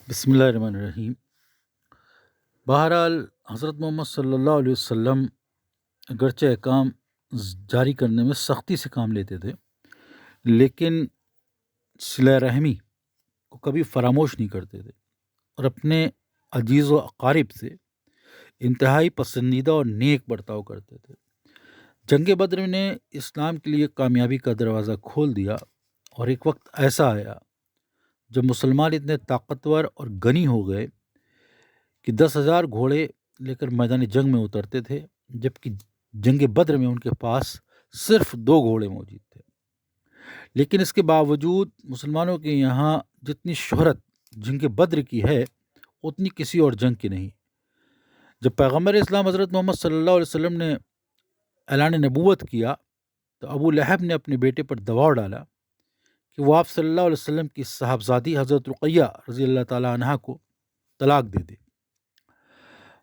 بسم اللہ الرحمن الرحیم۔ بہرحال حضرت محمد صلی اللہ علیہ وسلم اگرچہ احکام جاری کرنے میں سختی سے کام لیتے تھے، لیکن صلہ رحمی کو کبھی فراموش نہیں کرتے تھے اور اپنے عزیز و اقارب سے انتہائی پسندیدہ اور نیک برتاؤ کرتے تھے۔ جنگ بدر نے اسلام کے لیے کامیابی کا دروازہ کھول دیا، اور ایک وقت ایسا آیا جب مسلمان اتنے طاقتور اور غنی ہو گئے کہ 10,000 گھوڑے لے کر میدان جنگ میں اترتے تھے، جبکہ جنگ بدر میں ان کے پاس صرف 2 گھوڑے موجود تھے۔ لیکن اس کے باوجود مسلمانوں کے یہاں جتنی شہرت جنگ بدر کی ہے اتنی کسی اور جنگ کی نہیں۔ جب پیغمبر اسلام حضرت محمد صلی اللہ علیہ وسلم نے اعلان نبوت کیا تو ابو لہب نے اپنے بیٹے پر دباؤ ڈالا کہ وہ آپ صلی اللہ علیہ وسلم کی صاحبزادی حضرت رقیہ رضی اللہ تعالیٰ عنہ کو طلاق دے دے۔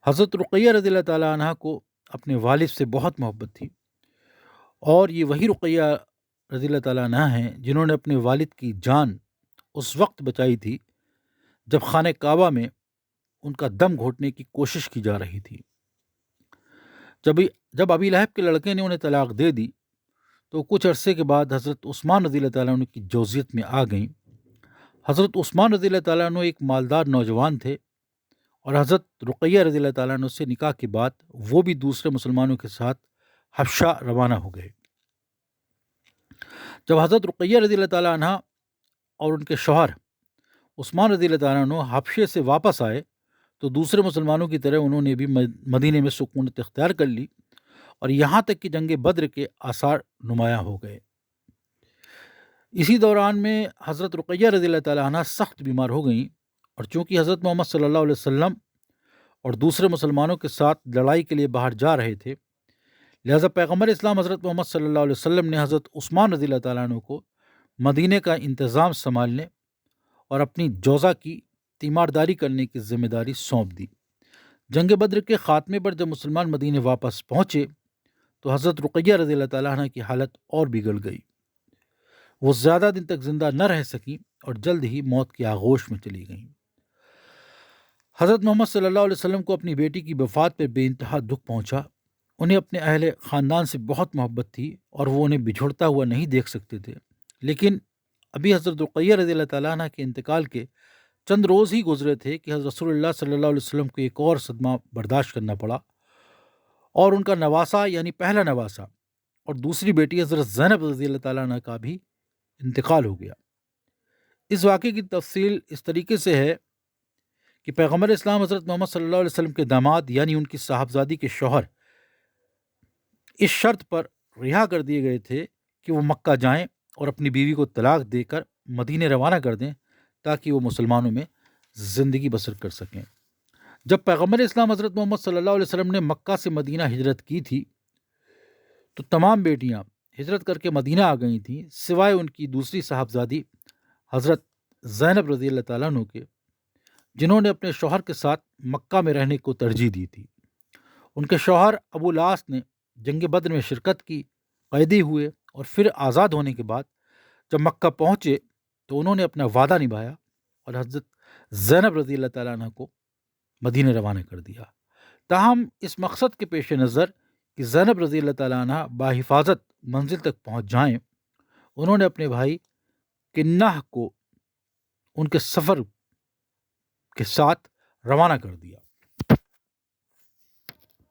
حضرت رقیہ رضی اللہ تعالیٰ عنہ کو اپنے والد سے بہت محبت تھی، اور یہ وہی رقیہ رضی اللہ تعالیٰ عنہ ہیں جنہوں نے اپنے والد کی جان اس وقت بچائی تھی جب خانہ کعبہ میں ان کا دم گھوٹنے کی کوشش کی جا رہی تھی۔ جب ابی لہب کے لڑکے نے انہیں طلاق دے دی تو کچھ عرصے کے بعد حضرت عثمان رضی اللہ تعالیٰ عنہ کی جوزیت میں آ گئیں۔ حضرت عثمان رضی اللہ تعالیٰ عنہ ایک مالدار نوجوان تھے، اور حضرت رقیہ رضی اللہ تعالیٰ عنہ سے نکاح کے بعد وہ بھی دوسرے مسلمانوں کے ساتھ حبشہ روانہ ہو گئے۔ جب حضرت رقیہ رضی اللہ تعالیٰ عنہ اور ان کے شوہر عثمان رضی اللہ تعالیٰ عنہ حبشے سے واپس آئے تو دوسرے مسلمانوں کی طرح انہوں نے بھی مدینے میں سکونت اختیار کر لی، اور یہاں تک کہ جنگ بدر کے آثار نمایاں ہو گئے۔ اسی دوران میں حضرت رقیہ رضی اللہ تعالیٰ عنہ سخت بیمار ہو گئیں، اور چونکہ حضرت محمد صلی اللہ علیہ وسلم اور دوسرے مسلمانوں کے ساتھ لڑائی کے لیے باہر جا رہے تھے، لہذا پیغمبر اسلام حضرت محمد صلی اللہ علیہ وسلم نے حضرت عثمان رضی اللہ تعالیٰ عنہ کو مدینے کا انتظام سنبھالنے اور اپنی جوزہ کی تیمارداری کرنے کی ذمہ داری سونپ دی۔ جنگ بدر کے خاتمے پر جب مسلمان مدینے واپس پہنچے تو حضرت رقیہ رضی اللہ تعالیٰ عنہ کی حالت اور بگڑ گئی۔ وہ زیادہ دن تک زندہ نہ رہ سکیں اور جلد ہی موت کی آغوش میں چلی گئیں۔ حضرت محمد صلی اللہ علیہ وسلم کو اپنی بیٹی کی وفات پر بے انتہا دکھ پہنچا۔ انہیں اپنے اہل خاندان سے بہت محبت تھی اور وہ انہیں بچھڑتا ہوا نہیں دیکھ سکتے تھے، لیکن ابھی حضرت رقیہ رضی اللہ تعالیٰ عنہ کے انتقال کے چند روز ہی گزرے تھے کہ حضرت رسول اللہ صلی اللہ علیہ وسلم کو ایک اور صدمہ برداشت کرنا پڑا، اور ان کا نواسہ یعنی پہلا نواسہ اور دوسری بیٹی حضرت زینب رضی اللہ تعالیٰ عنہ کا بھی انتقال ہو گیا۔ اس واقعے کی تفصیل اس طریقے سے ہے کہ پیغمبر اسلام حضرت محمد صلی اللہ علیہ وسلم کے داماد یعنی ان کی صاحبزادی کے شوہر اس شرط پر رہا کر دیے گئے تھے کہ وہ مکہ جائیں اور اپنی بیوی کو طلاق دے کر مدینے روانہ کر دیں تاکہ وہ مسلمانوں میں زندگی بسر کر سکیں۔ جب پیغمبر اسلام حضرت محمد صلی اللہ علیہ وسلم نے مکہ سے مدینہ ہجرت کی تھی تو تمام بیٹیاں ہجرت کر کے مدینہ آ گئی تھیں، سوائے ان کی دوسری صاحبزادی حضرت زینب رضی اللہ تعالیٰ عنہ کے، جنہوں نے اپنے شوہر کے ساتھ مکہ میں رہنے کو ترجیح دی تھی۔ ان کے شوہر ابو لاس نے جنگ بدر میں شرکت کی، قیدی ہوئے، اور پھر آزاد ہونے کے بعد جب مکہ پہنچے تو انہوں نے اپنا وعدہ نبھایا اور حضرت زینب رضی اللہ تعالیٰ عنہ کو مدینہ روانہ کر دیا۔ تاہم اس مقصد کے پیش نظر کہ زینب رضی اللہ تعالیٰ عنہ بحفاظت منزل تک پہنچ جائیں، انہوں نے اپنے بھائی کناح کو ان کے سفر کے ساتھ روانہ کر دیا۔